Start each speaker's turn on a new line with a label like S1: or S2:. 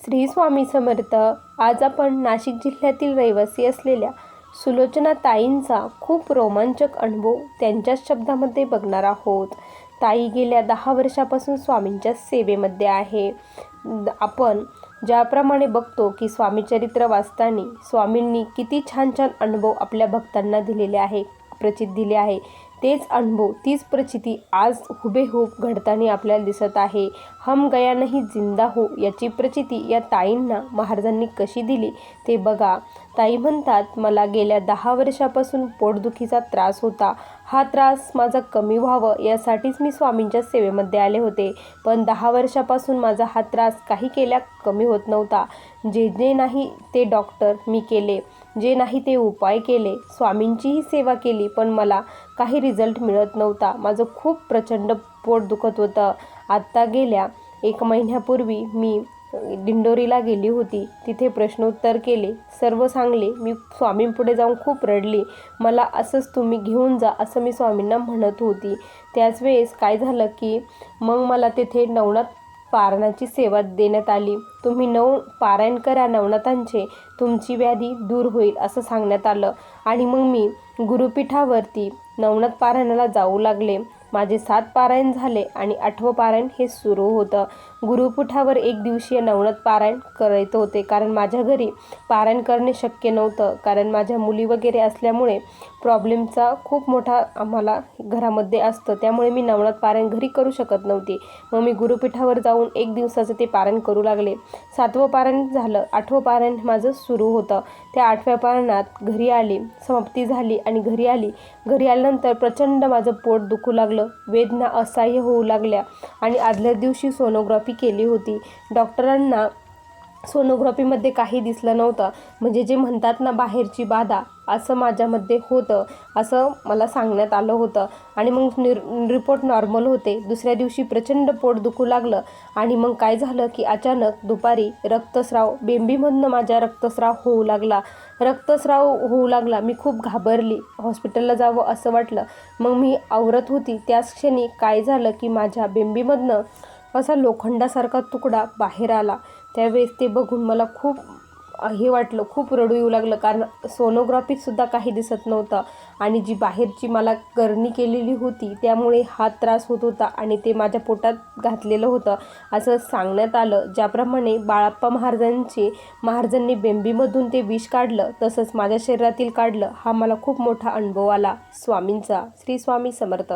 S1: श्री स्वामी समर्थ. आज आपण नाशिक जिल्ह्यातील रहिवासी असलेल्या सुलोचना ताईंचा खूप रोमांचक अनुभव त्यांच्याच शब्दामध्ये बघणार आहोत. ताई गेल्या 10 वर्षापासून स्वामींच्या सेवेमध्ये आहे. आपण ज्याप्रमाणे बघतो की स्वामी चरित्र वाचताना स्वामींनी किती छान छान अनुभव आपल्या भक्तांना दिलेले आहे, प्रचित दिले आहे. तेच अनुभव, तीच प्रचिती आज हुबेहूब घडताना आपल्याला दिसत आहे. हम गया नहीं जिंदा हो याची प्रचिती या ताईंना महाराजांनी कशी दिली ते बघा. ताई म्हणतात, मला गेल्या 10 वर्षापासून पोटदुखीचा त्रास होता. हा त्रास माझा कमी व्हावं यासाठीच मी स्वामींच्या सेवेमध्ये आले होते. पण 10 वर्षापासून माझा हा त्रास काही केल्या कमी होत नव्हता. जे नाही ते डॉक्टर मी केले, जे नाही ते उपाय केले, स्वामींचीही सेवा केली, पण मला काही रिझल्ट मिळत नव्हता. माझं खूप प्रचंड पोट दुखत होतं. आत्ता गेल्या 1 महिन्यापूर्वी मी दिंडोरीला गेली होती. तिथे प्रश्नोत्तर केले, सर्व सांगले. मी स्वामींपुढे जाऊन खूप रडली. मला असंच तुम्ही घेऊन जा असं मी स्वामींना म्हणत होती. त्याच वेळेस काय झालं की मग मला तिथे नवनाथ पारायणाची सेवा देण्यात आली. तुम्ही पारायण करा नवनाथांचे, तुमची व्याधी दूर होईल असं सांगण्यात आलं. आणि मग मी गुरुपीठावरती नवनाथ पारायणाला जाऊ लागले. माझे 7 पारायण झाले आणि 8वं पारायण हे सुरू होतं. गुरुपीठावर 1 दिवसीय नवनाथ पारायण करायचं होते, कारण माझ्या घरी पारायण करणे शक्य नव्हतं, कारण माझ्या मुली वगैरे असल्यामुळे प्रॉब्लेमचा खूप मोठा आम्हाला घरामध्ये असतं. त्यामुळे मी नवनाथ पारायण घरी करू शकत नव्हते. मग मी गुरुपीठावर जाऊन 1 दिवसाचं ते पारायण करू लागले. 7वं पारायण झालं, 8वं पारायण माझं सुरू होतं. त्या 8व्या पारायणात घरी आली, समाप्ती झाली आणि घरी आली. घरी आल्यानंतर प्रचंड माझं पोट दुखू लागलं, वेदना असह्य होऊ लागल्या आणि आदल्या दिवशी सोनोग्राफी केली होती. डॉक्टरांना सोनोग्राफीमध्ये काही दिसलं नव्हतं. म्हणजे जे म्हणतात ना बाहेरची बाधा, असं माझ्यामध्ये होतं असं मला सांगण्यात आलं होतं. आणि मग रिपोर्ट नॉर्मल होते. दुसऱ्या दिवशी प्रचंड पोट दुखू लागलं आणि मग काय झालं की अचानक दुपारी रक्तस्राव, बेंबीमधनं माझ्या रक्तस्राव होऊ लागला. मी खूप घाबरली, हॉस्पिटलला जावं असं वाटलं. मग मी आवरत होती त्याच क्षणी काय झालं की माझ्या बेंबीमधनं असा लोखंडासारखा तुकडा बाहेर आला. त्यावेळेस ते बघून मला खूप हे वाटलं, खूप रडू येऊ लागलं, कारण सोनोग्राफीतसुद्धा काही दिसत नव्हतं आणि जी बाहेरची मला करणी केलेली होती त्यामुळे हा त्रास होत होता आणि ते माझ्या पोटात घातलेलं होतं असं सांगण्यात आलं. ज्याप्रमाणे बाळाप्पा महाराजांनी बेंबीमधून ते विष काढलं, तसंच माझ्या शरीरातील काढलं. हा मला खूप मोठा अनुभव आला स्वामींचा. श्री स्वामी समर्थ.